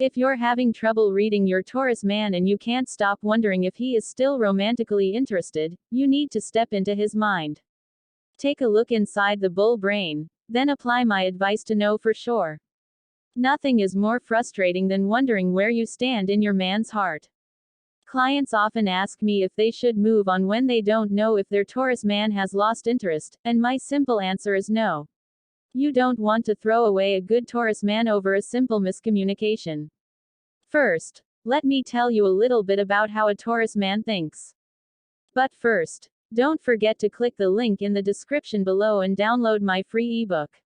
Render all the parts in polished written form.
If you're having trouble reading your Taurus man and you can't stop wondering if he is still romantically interested, you need to step into his mind. Take a look inside the bull brain, then apply my advice to know for sure. Nothing is more frustrating than wondering where you stand in your man's heart. Clients often ask me if they should move on when they don't know if their Taurus man has lost interest, and my simple answer is no. You don't want to throw away a good Taurus man over a simple miscommunication. First, let me tell you a little bit about how a Taurus man thinks. But first, don't forget to click the link in the description below and download my free ebook.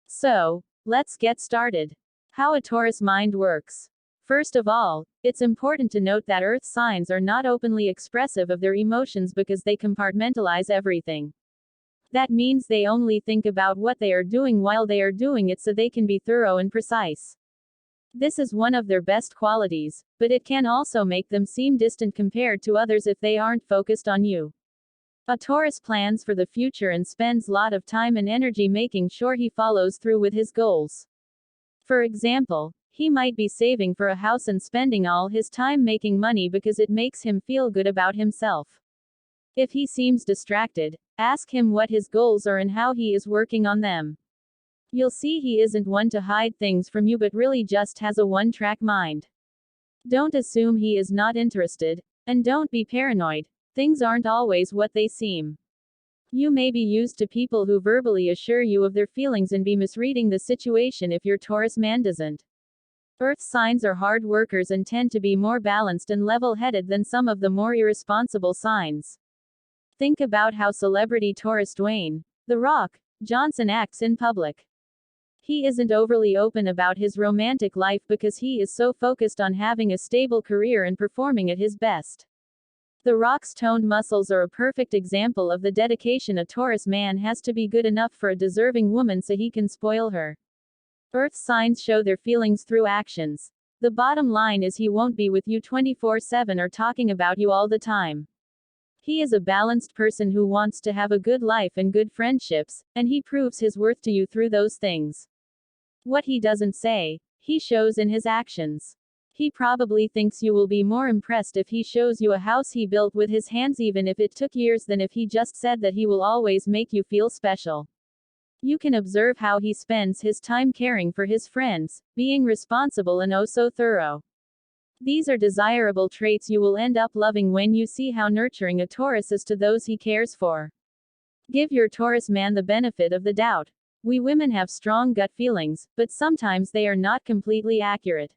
So, let's get started. How a Taurus mind works. First of all, it's important to note that Earth signs are not openly expressive of their emotions because they compartmentalize everything. That means they only think about what they are doing while they are doing it so they can be thorough and precise. This is one of their best qualities, but it can also make them seem distant compared to others if they aren't focused on you. A Taurus plans for the future and spends a lot of time and energy making sure he follows through with his goals. For example, he might be saving for a house and spending all his time making money because it makes him feel good about himself. If he seems distracted, ask him what his goals are and how he is working on them. You'll see he isn't one to hide things from you but really just has a one-track mind. Don't assume he is not interested, and don't be paranoid. Things aren't always what they seem. You may be used to people who verbally assure you of their feelings and be misreading the situation if your Taurus man doesn't. Earth signs are hard workers and tend to be more balanced and level-headed than some of the more irresponsible signs. Think about how celebrity Taurus Dwayne "The Rock" Johnson acts in public. He isn't overly open about his romantic life because he is so focused on having a stable career and performing at his best. The Rock's toned muscles are a perfect example of the dedication a Taurus man has to be good enough for a deserving woman so he can spoil her. Earth signs show their feelings through actions. The bottom line is he won't be with you 24/7 or talking about you all the time. He is a balanced person who wants to have a good life and good friendships, and he proves his worth to you through those things. What he doesn't say, he shows in his actions. He probably thinks you will be more impressed if he shows you a house he built with his hands even if it took years than if he just said that he will always make you feel special. You can observe how he spends his time caring for his friends, being responsible and oh so thorough. These are desirable traits you will end up loving when you see how nurturing a Taurus is to those he cares for. Give your Taurus man the benefit of the doubt. We women have strong gut feelings, but sometimes they are not completely accurate.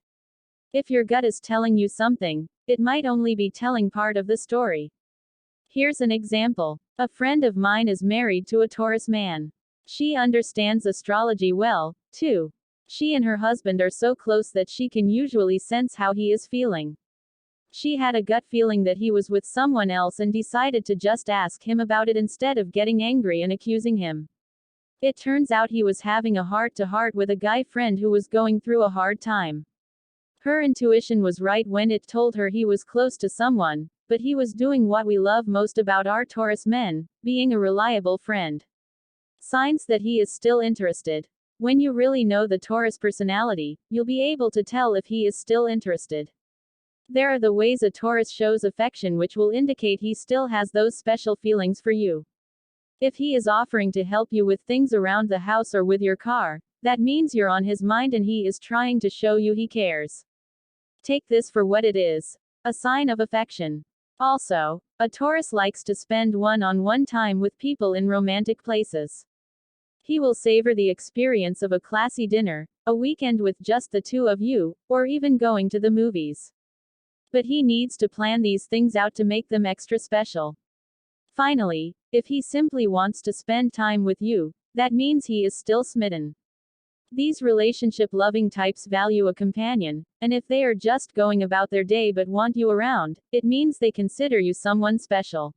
If your gut is telling you something, it might only be telling part of the story. Here's an example. A friend of mine is married to a Taurus man. She understands astrology well, too. She and her husband are so close that she can usually sense how he is feeling. She had a gut feeling that he was with someone else and decided to just ask him about it instead of getting angry and accusing him. It turns out he was having a heart-to-heart with a guy friend who was going through a hard time. Her intuition was right when it told her he was close to someone, but he was doing what we love most about our Taurus men, being a reliable friend. Signs that he is still interested. When you really know the Taurus personality, you'll be able to tell if he is still interested. There are the ways a Taurus shows affection which will indicate he still has those special feelings for you. If he is offering to help you with things around the house or with your car, that means you're on his mind and he is trying to show you he cares. Take this for what it is. A sign of affection. Also, a Taurus likes to spend one-on-one time with people in romantic places. He will savor the experience of a classy dinner, a weekend with just the two of you, or even going to the movies. But he needs to plan these things out to make them extra special. Finally, if he simply wants to spend time with you, that means he is still smitten. These relationship-loving types value a companion, and if they are just going about their day but want you around, it means they consider you someone special.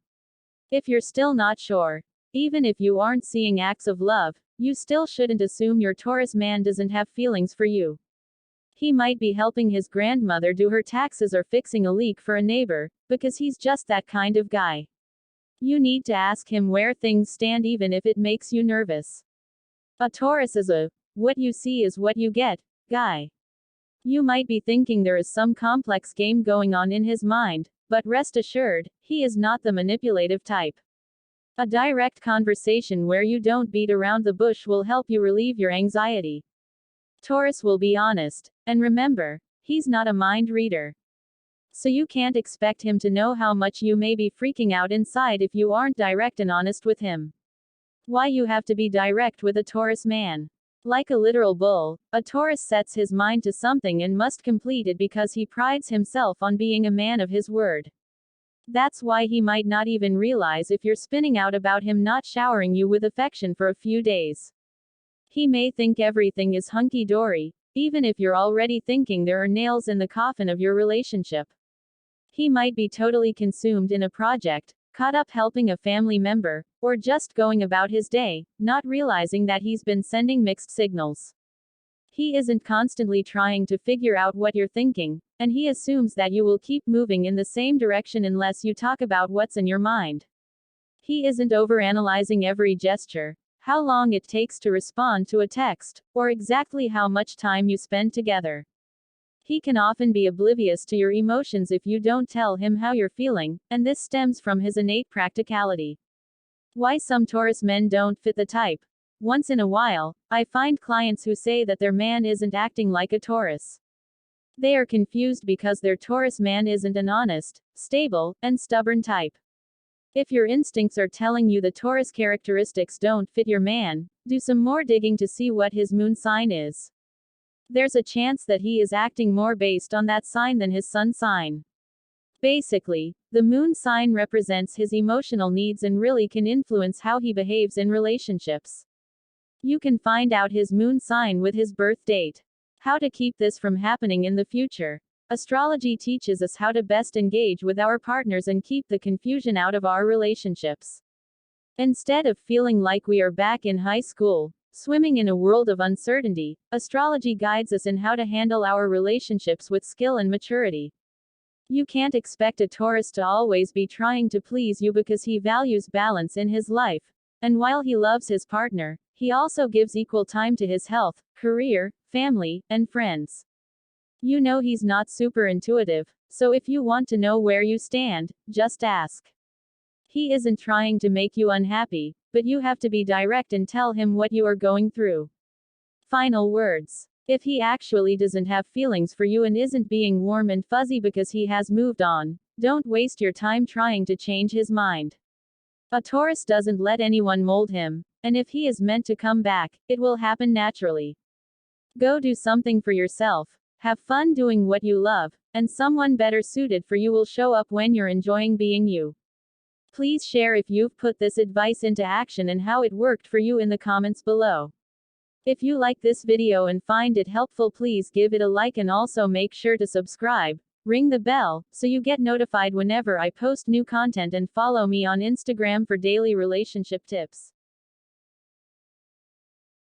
If you're still not sure, even if you aren't seeing acts of love, you still shouldn't assume your Taurus man doesn't have feelings for you. He might be helping his grandmother do her taxes or fixing a leak for a neighbor, because he's just that kind of guy. You need to ask him where things stand even if it makes you nervous. A Taurus is a "what you see is what you get" guy. You might be thinking there is some complex game going on in his mind, but rest assured, he is not the manipulative type. A direct conversation where you don't beat around the bush will help you relieve your anxiety. Taurus will be honest. And remember, he's not a mind reader. So you can't expect him to know how much you may be freaking out inside if you aren't direct and honest with him. Why you have to be direct with a Taurus man? Like a literal bull, a Taurus sets his mind to something and must complete it because he prides himself on being a man of his word. That's why he might not even realize if you're spinning out about him not showering you with affection for a few days. He may think everything is hunky-dory, even if you're already thinking there are nails in the coffin of your relationship. He might be totally consumed in a project, caught up helping a family member, or just going about his day, not realizing that he's been sending mixed signals. He isn't constantly trying to figure out what you're thinking, and he assumes that you will keep moving in the same direction unless you talk about what's in your mind. He isn't overanalyzing every gesture, how long it takes to respond to a text, or exactly how much time you spend together. He can often be oblivious to your emotions if you don't tell him how you're feeling, and this stems from his innate practicality. Why some Taurus men don't fit the type? Once in a while, I find clients who say that their man isn't acting like a Taurus. They are confused because their Taurus man isn't an honest, stable, and stubborn type. If your instincts are telling you the Taurus characteristics don't fit your man, do some more digging to see what his moon sign is. There's a chance that he is acting more based on that sign than his sun sign. Basically, the moon sign represents his emotional needs and really can influence how he behaves in relationships. You can find out his moon sign with his birth date. How to keep this from happening in the future. Astrology teaches us how to best engage with our partners and keep the confusion out of our relationships. Instead of feeling like we are back in high school, swimming in a world of uncertainty, astrology guides us in how to handle our relationships with skill and maturity. You can't expect a Taurus to always be trying to please you because he values balance in his life. And while he loves his partner, he also gives equal time to his health, career, family, and friends. You know he's not super intuitive, so if you want to know where you stand, just ask. He isn't trying to make you unhappy, but you have to be direct and tell him what you are going through. Final words. If he actually doesn't have feelings for you and isn't being warm and fuzzy because he has moved on, don't waste your time trying to change his mind. A Taurus doesn't let anyone mold him, and if he is meant to come back, it will happen naturally. Go do something for yourself, have fun doing what you love, and someone better suited for you will show up when you're enjoying being you. Please share if you've put this advice into action and how it worked for you in the comments below. If you like this video and find it helpful, please give it a like and also make sure to subscribe, ring the bell, so you get notified whenever I post new content, and follow me on Instagram for daily relationship tips.